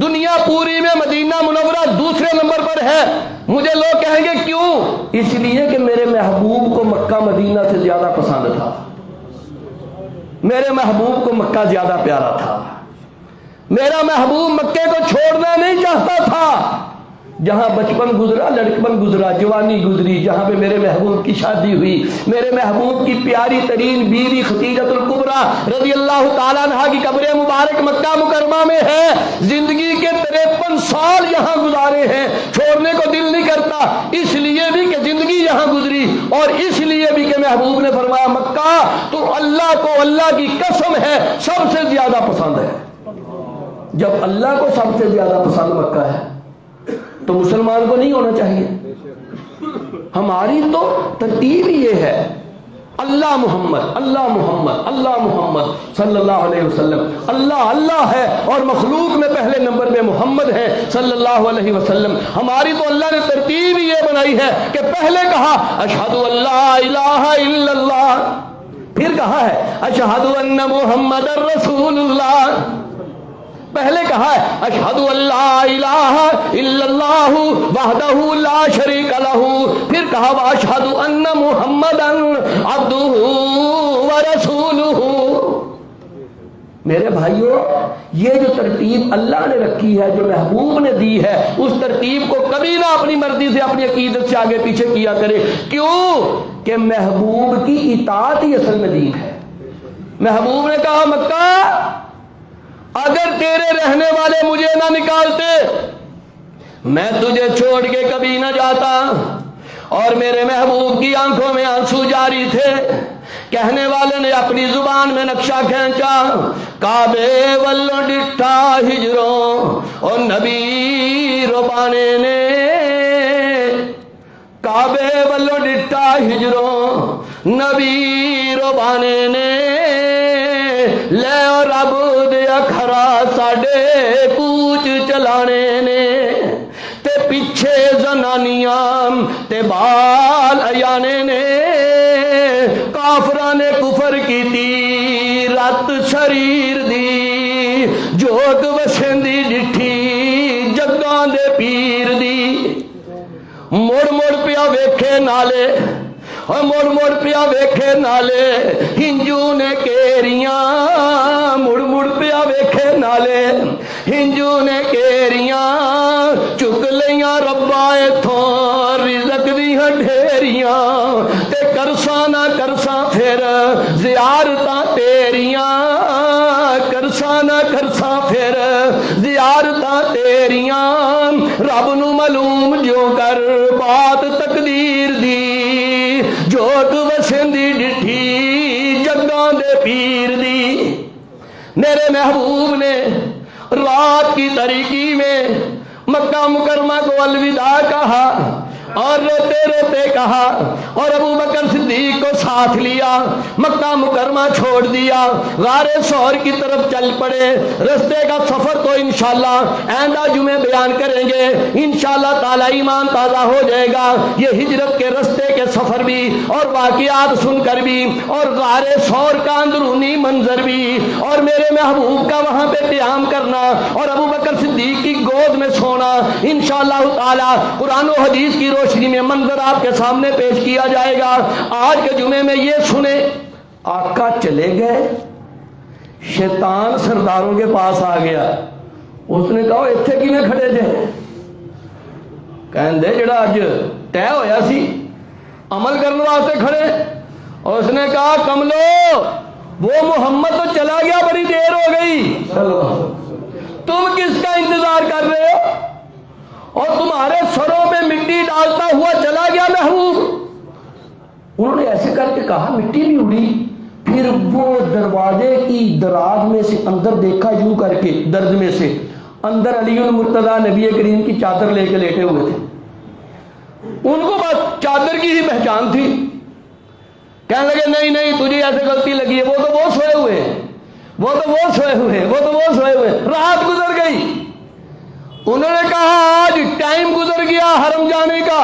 دنیا پوری میں مدینہ منورہ دوسرے نمبر پر ہے. مجھے لوگ کہیں گے کیوں؟ اس لیے کہ میرے محبوب کو مکہ مدینہ سے زیادہ پسند تھا، میرے محبوب کو مکہ زیادہ پیارا تھا. میرا محبوب مکے کو چھوڑنا نہیں چاہتا تھا. جہاں بچپن گزرا، لڑکپن گزرا، جوانی گزری، جہاں پہ میرے محبوب کی شادی ہوئی، میرے محبوب کی پیاری ترین بیوی خدیجۃ الکبریٰ رضی اللہ تعالیٰ عنہا کی قبر مبارک مکہ مکرمہ میں ہے. زندگی کے 53 سال یہاں گزارے ہیں، چھوڑنے کو دل نہیں کرتا. اس لیے بھی کہ زندگی یہاں گزری، اور اس لیے بھی کہ محبوب نے فرمایا مکہ تو اللہ کو، اللہ کی قسم ہے، سب سے زیادہ پسند ہے. جب اللہ کو سب سے زیادہ پسند مکہ ہے تو مسلمان کو نہیں ہونا چاہیے. ہماری تو ترتیب یہ ہے، اللہ محمد، اللہ محمد، اللہ محمد صلی اللہ علیہ وسلم. اللہ اللہ ہے اور مخلوق میں پہلے نمبر پہ محمد ہے صلی اللہ علیہ وسلم. ہماری تو اللہ نے ترتیب یہ بنائی ہے کہ پہلے کہا اشہد ان لا الہ الا اللہ، پھر کہا ہے اشہد ان محمد رسول اللہ. پہلے کہا ہے اشہد ان لا الہ الا اللہ وحدہ لا شریک لہ، پھر کہا واشہد ان محمدا عبدہ ورسولہ. میرے بھائیوں، یہ جو ترتیب اللہ نے رکھی ہے، جو محبوب نے دی ہے، اس ترتیب کو کبھی نہ اپنی مرضی سے، اپنی عقیدت سے آگے پیچھے کیا کرے. کیوں کہ محبوب کی اطاعت ہی اصل میں دین ہے. محبوب نے کہا مکہ اگر تیرے رہنے والے مجھے نہ نکالتے میں تجھے چھوڑ کے کبھی نہ جاتا. اور میرے محبوب کی آنکھوں میں آنسو جاری تھے. کہنے والے نے اپنی زبان میں نقشہ کھینچا، کعبے ولو ڈٹھا ہجروں اور نبی ربانے نے، کعبے ولو ڈٹھا ہجروں نبی ربانے نے، لے اور رب دیا کھرا ساڈے کوچ چلانے نے، تے پیچھے زنانیاں تے بال ایانے نے، کافراں نے کفر کیتی رت شریر دی، جوگ وسیندی ڈٹھی جگاں دے پیر دی. مڑ مڑ پیا ویکھے نالے، مڑ مڑ پیا ویکھے نالے ہنجو نے کیریاں، مڑ مڑ پیا ویکھے نالے ہنجو نے کیریاں، چک لیاں ربا ایتھوں رزق دیاں ڈھیریاں، تے کرساں نہ کرساں پھر زیارتاں تیریاں، کرساں نہ کرساں پھر زیارتاں تیریاں. رب نو معلوم جو کر بات تقدیر دی، جوگ وسیندی ڈٹھی جگاں دے پیر دی. میرے محبوب نے رات کی تاریکی میں مکہ مکرمہ کو الوداع کہا اور روتے روتے کہا، اور ابو بکر صدیق کو ساتھ لیا، مکہ مکرمہ چھوڑ دیا، غار ثور کی طرف چل پڑے. رستے کا سفر تو انشاءاللہ آئندہ جمعے بیان کریں گے انشاءاللہ تعالی. ایمان تازہ ہو جائے گا یہ ہجرت کے رستے کے سفر بھی اور واقعات سن کر بھی، اور غار ثور کا اندرونی منظر بھی، اور میرے محبوب کا وہاں پہ قیام کرنا اور ابو بکر صدیق کی گود میں سونا انشاءاللہ تعالی قرآن و حدیث کی روشنی میں منظر آپ کے سامنے پیش کیا جائے گا. آج کے جمعے میں یہ سنیں، آقا چلے گئے، شیطان سرداروں کے پاس آ گیا. اس نے کہا اتنے کی میں کھڑے جے، کہندے جڑا اج طے ہویا سی عمل کرنے واسطے کھڑے، اور اس نے کہا کملو وہ محمد تو چلا گیا، بڑی دیر ہو گئی، تم کس کا انتظار کر رہے ہو؟ اور تمہارے سروں پہ مٹی ڈالتا ہوا چلا گیا محبوب۔ انہوں نے ایسے کر کے کہا، مٹی بھی اڑی، پھر وہ دروازے کی دراز میں سے اندر دیکھا، یوں کر کے درد میں سے اندر علی المرتضیٰ نبی کریم کی چادر لے کے لیٹے ہوئے تھے۔ ان کو بس چادر کی ہی پہچان تھی، کہنے لگے نہیں نہیں تجھے ایسے غلطی لگی ہے، وہ تو وہ سوئے ہوئے ہیں، وہ تو وہ سوئے ہوئے ہیں، وہ تو وہ سوئے ہوئے ہیں۔ رات گزر گئی، انہوں نے کہا آج ٹائم گزر گیا حرم جانے کا۔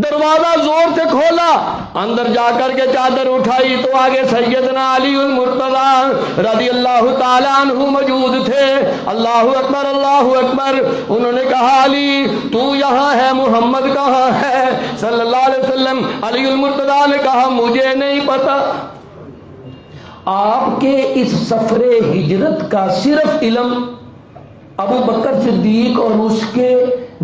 دروازہ زور سے کھولا، اندر جا کر کے چادر اٹھائی تو آگے سیدنا علی المرتضیٰ رضی اللہ تعالیٰ عنہ موجود تھے۔ اللہ اکبر اللہ اکبر۔ انہوں نے کہا علی تو یہاں ہے، محمد کہاں ہے صلی اللہ علیہ وسلم؟ علی المرتضیٰ نے کہا مجھے نہیں پتا۔ آپ کے اس سفر ہجرت کا صرف علم ابو بکر صدیق اور اس کے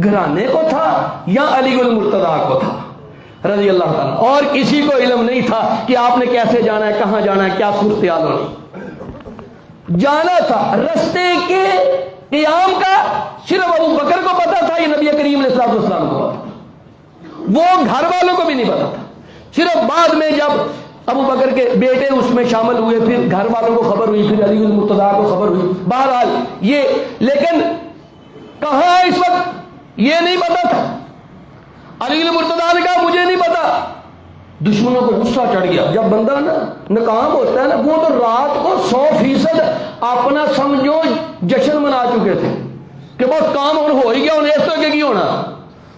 گھرانے کو تھا یا علی المرتضیٰ کو تھا رضی اللہ تعالیٰ، اور کسی کو علم نہیں تھا کہ آپ نے کیسے جانا ہے، کہاں جانا ہے، کیا صورتحال ہونی۔ جانا تھا رستے کے قیام کا صرف ابو بکر کو پتا تھا، یہ نبی کریم علیہ السلام کو پتا تھا، وہ گھر والوں کو بھی نہیں پتا تھا۔ صرف بعد میں جب ابو بکر کے بیٹے اس میں شامل ہوئے، پھر گھر والوں کو خبر ہوئی، پھر علی المرتضیٰ کو خبر ہوئی۔ بہرحال یہ، لیکن کہاں ہے اس وقت یہ نہیں پتا تھا۔ علی المرتضیٰ نے کہا مجھے نہیں پتا۔ دشمنوں کو غصہ چڑھ گیا۔ جب بندہ نا ناکام ہوتا ہے نا، وہ تو رات کو 100% اپنا سمجھو جشن منا چکے تھے کہ بس کام ہو ہی گیا، انہیں اس طرح کی ہونا،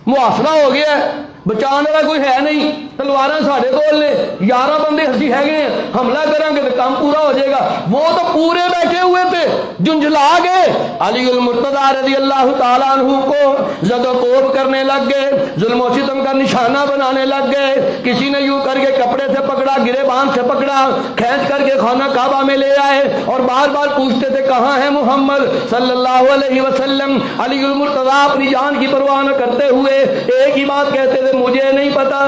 محاصرہ ہو گیا ہے، بچانے والا کوئی ہے نہیں، تلواریں ساڑھے کول نے، 11 بندے ہسی ہے گئے، حملہ کریں گے تو کام پورا ہو جائے گا۔ وہ تو پورے بیٹھے ہوئے تھے، جنجلا گئے۔ علی المرتضیٰ رضی اللہ تعالیٰ عنہ کو زد و کوب کرنے لگ گئے، ظلم و ستم کا نشانہ بنانے لگ گئے۔ کسی نے یوں کر کے کپڑے سے پکڑا، گریبان سے پکڑا، کھینچ کر کے خانہ کعبہ میں لے آئے اور بار بار پوچھتے تھے کہاں ہے محمد صلی اللہ علیہ وسلم۔ علی المرتضیٰ اپنی جان کی پرواہ نہ کرتے ہوئے ایک ہی بات کہتے تھے، مجھے نہیں پتا،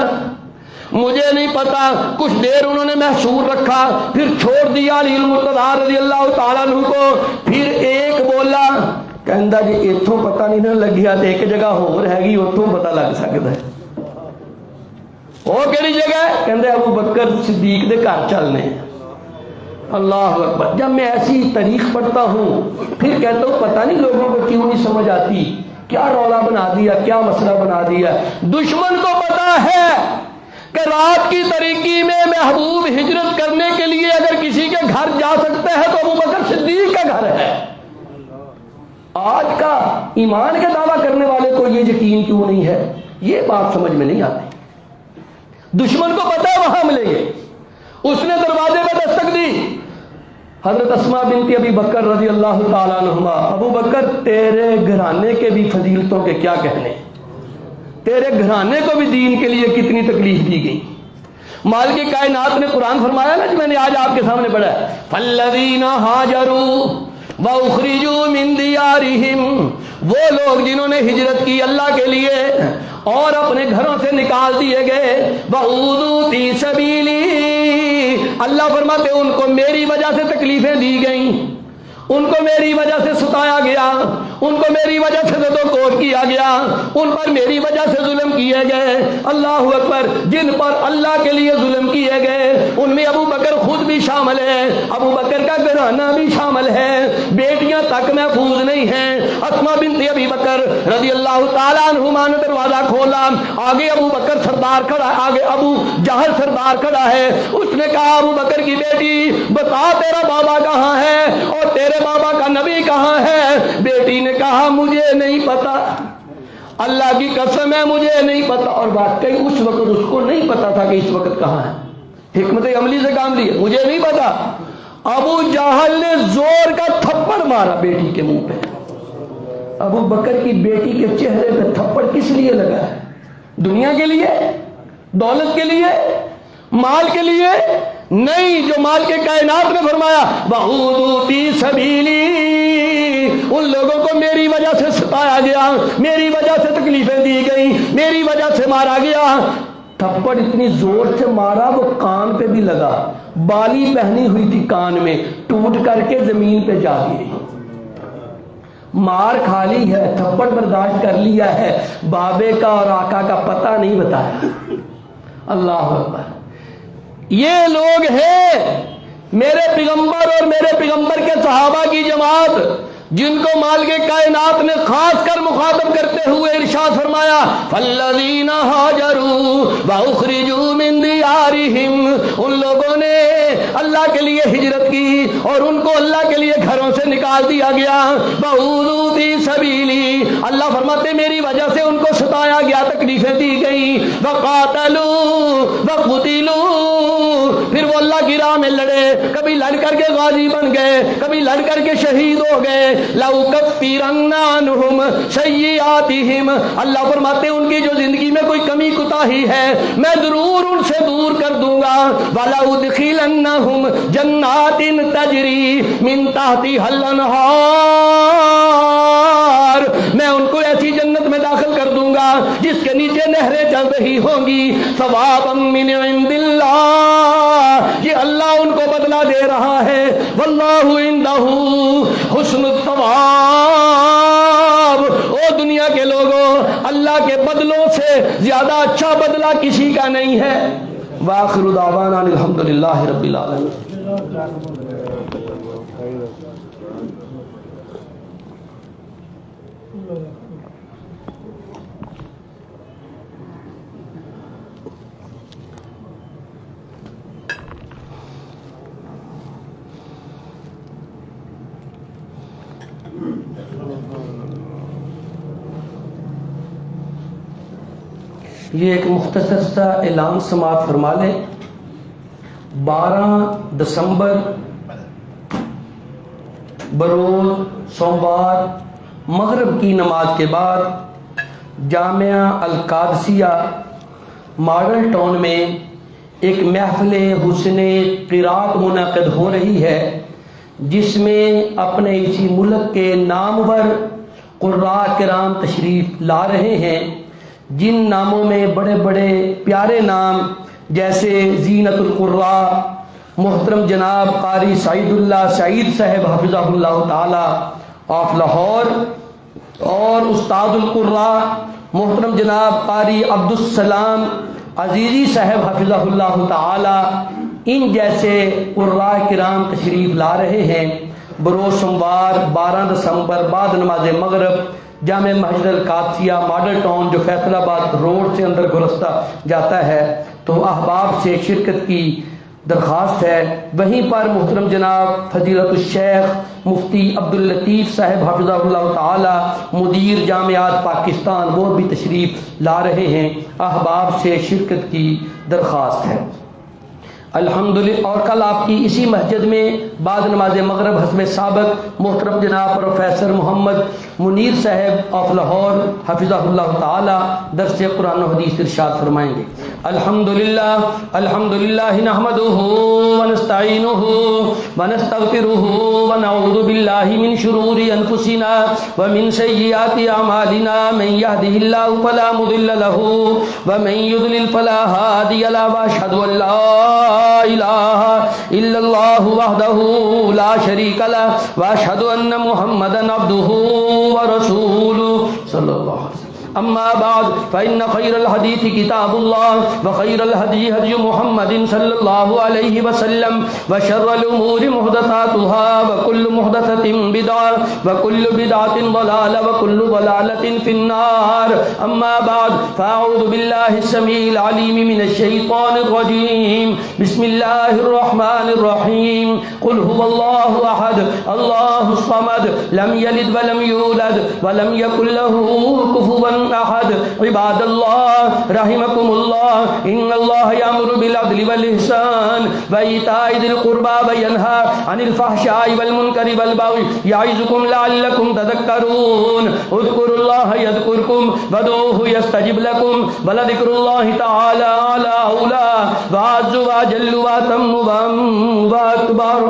مجھے نہیں پتا۔ کچھ دیر انہوں نے محصور رکھا، پھر چھوڑ دیا علی المرتضیٰ رضی اللہ تعالیٰ عنہ کو۔ پھر ایک بولا، کہندا جی اتوں پتہ نہیں نہ لگیا تے ایک جگہ ہور ہے گی، اتوں پتہ لگ سکتا ہے۔ وہ کہڑی جگہ ہے؟ کہندے ابو بکر صدیق دے گھر چلنے۔ اللہ اکبر۔ جب میں ایسی تاریخ پڑھتا ہوں پھر کہتا ہوں پتہ نہیں لوگوں کو کیوں نہیں سمجھ آتی، کیا رولا بنا دیا، کیا مسئلہ بنا دیا۔ دشمن کو پتا ہے کہ رات کی تاریکی میں محبوب ہجرت کرنے کے لیے اگر کسی کے گھر جا سکتے ہیں تو ابو بکر صدیق کا گھر ہے۔ آج کا ایمان کے دعویٰ کرنے والے کو یہ یقین کیوں نہیں ہے، یہ بات سمجھ میں نہیں آتی۔ دشمن کو پتا ہے وہاں ملیں گے، اس نے دروازے پہ دستک دی۔ حضرت اسماء بنت ابی بکر رضی اللہ تعالیٰ عنہما، ابو بکر تیرے گھرانے کے بھی فضیلتوں کے کیا کہنے، تیرے گھرانے کو بھی دین کے لیے کتنی تکلیف دی گئی۔ مالک کائنات نے قرآن فرمایا نا، جو میں نے آج آپ کے سامنے پڑھا ہے، فالذین ہاجروا واخرجوا من دیارہم، وہ لوگ جنہوں نے ہجرت کی اللہ کے لیے اور اپنے گھروں سے نکال دیے گئے، وَأُوذُوا فِي سَبِيلِي، اللہ فرماتے ان کو میری وجہ سے تکلیفیں دی گئیں، ان کو میری وجہ سے ستایا گیا، ان کو میری وجہ سے زد و کوب کیا گیا، ان پر میری وجہ سے ظلم کیے گئے۔ اللہ اکبر۔ جن پر اللہ کے لیے ظلم کیے گئے ان میں ابو بکر خود بھی شامل ہے، ابو بکر کا گھرانہ بھی شامل ہے، بیٹیاں تک محفوظ نہیں ہیں۔ اسماء بنت ابی بکر رضی اللہ تعالیٰ عنہما نے دروازہ کھولا، آگے ابو بکر سردار کھڑا، آگے ابو جہل سردار کھڑا ہے۔ اس نے کہا ابو بکر کی بیٹی بتا تیرا بابا کہاں ہے اور تیرے بابا کا نبی کہاں ہے؟ بیٹی نے کہا مجھے نہیں پتا، اللہ کی قسم ہے مجھے نہیں پتا۔ اور واقعی اس وقت اس کو نہیں پتا تھا کہ اس وقت کہاں ہے، حکمت عملی سے کام لیا، مجھے نہیں پتا۔ ابو جہل نے زور کا تھپڑ مارا بیٹی کے منہ پہ۔ ابو بکر کی بیٹی کے چہرے پہ تھپڑ کس لیے لگا ہے؟ دنیا کے لیے، دولت کے لیے، مال کے لیے نہیں، جو مال کے کائنات نے فرمایا وَأُوذُوا فِي سَبِيلِي، ان لوگوں کو میری وجہ سے ستایا گیا، میری وجہ سے تکلیفیں دی گئیں، میری وجہ سے مارا گیا۔ تھپڑ اتنی زور سے مارا وہ کان پہ بھی لگا، بالی پہنی ہوئی تھی کان میں، ٹوٹ کر کے زمین پہ جا گئی۔ مار کھا لی ہے، تھپڑ برداشت کر لیا ہے، بابے کا اور آقا کا پتہ نہیں بتایا۔ اللہ اکبر۔ یہ لوگ ہیں میرے پیغمبر اور میرے پیغمبر کے صحابہ کی جماعت، جن کو مالک کائنات نے خاص کر مخاطب کرتے ہوئے ارشاد فرمایا فالذین ہاجروا واخرجوا من دیارہم، ان لوگوں نے اللہ کے لیے ہجرت کی اور ان کو اللہ کے لیے گھروں سے نکال دیا گیا، وَأُوذُوا فِي سَبِيلِي، اللہ فرماتے میری وجہ سے ان کو ستایا گیا، تکلیفیں دی گئیں، وَقَاتَلُوا وَقُتِلُوا، پھر وہ اللہ کی راہ میں لڑے، کبھی لڑ کر کے غازی بن گئے، کبھی لڑ کر کے شہید ہو گئے، لَأُكَفِّرَنَّ عَنْهُمْ سَيِّئَاتِهِمْ، اللہ فرماتے ان کی جو زندگی میں کوئی کمی کوتاہی ہے میں ضرور ان سے دور کر دوں گا، وَلَأُدْخِلَنَّهُمْ جَنَّاتٍ تَجْرِي مِن تَحْتِهَا الْأَنْهَارُ، میں ان کو ایسی جنت میں داخل کر دوں گا جس کے نیچے نہریں چل رہی ہوں گی، ثوابا من عند اللہ، یہ اللہ ان کو بدلہ دے رہا ہے، واللہ عندہ حسن الثواب، او دنیا کے لوگوں اللہ کے بدلوں سے زیادہ اچھا بدلہ کسی کا نہیں ہے۔ وآخر دعوانا الحمدللہ رب العالمین۔ یہ ایک مختصر سا اعلان سماعت فرما لیں۔ 12 دسمبر بروز سوموار مغرب کی نماز کے بعد جامعہ القادسیہ ماڈل ٹاؤن میں ایک محفل حسن قرات منعقد ہو رہی ہے، جس میں اپنے اسی ملک کے نامور قراء کرام تشریف لا رہے ہیں، جن ناموں میں بڑے بڑے پیارے نام جیسے زینت القراء محترم جناب قاری سعید اللہ سعید صاحب حفظہ اللہ تعالی آف لاہور، اور استاد القراء محترم جناب قاری عبدالسلام عزیزی صاحب حفظہ اللہ تعالی، ان جیسے قراء کرام تشریف لا رہے ہیں۔ بروز سوموار 12 دسمبر بعد نماز مغرب جامع مسجد القادسیہ ماڈل ٹاؤن جو فیصل آباد روڈ سے اندر گرستہ جاتا ہے، تو احباب سے شرکت کی درخواست ہے۔ وہیں پر محترم جناب فضیلت الشیخ مفتی عبداللطیف صاحب حفظہ اللہ تعالی مدیر جامعات پاکستان، وہ بھی تشریف لا رہے ہیں، احباب سے شرکت کی درخواست ہے۔ الحمدللہ، اور کل آپ کی اسی مسجد میں بعد نماز مغرب حسب سابق محترم جناب پروفیسر محمد منیر صاحب آف لاہور حفظہ اللہ تعالی درس قرآن و حدیث ارشاد فرمائیں گے۔ الحمدللہ الحمدللہ نحمدہ ونستعینہ ونستغفرہ ونعوذ باللہ من شرور انفسنا ومن سیئات اعمالنا، من یہدہ اللہ فلا مضل لہ ومن یضلل فلا ہادی لہ، واشہد ان لا الہ الا اللہ وحدہ لا شریک لہ، واشہد ان محمدا عبدہ ورسولہ صلی اللہ علیہ وسلم۔ اما بعد فإن خير الحديث كتاب الله وخير الهدي هدي محمد صلى الله عليه وسلم وشر الأمور محدثاتها وكل محدثة بدعة وكل بدعة ضلالة وكل ضلالة في النار. أما بعد فأعوذ بالله السميع العليم من الشيطان الرجيم. بسم الله الرحمن الرحيم. قل هو الله أحد الله الصمد لم يلد ولم يولد ولم يكن له كفوا أحد. عباد الله رحمكم الله إن الله يأمر بالعدل والإحسان وإيتاء ذي القربى وينهى عن الفحشاء والمنكر والبغي يعظكم لعلكم تذكرون. اذكروا الله يذكركم وادعوه يستجب لكم ولذكر الله تعالى على أولى وأعز وأجل وأتم وأكبر.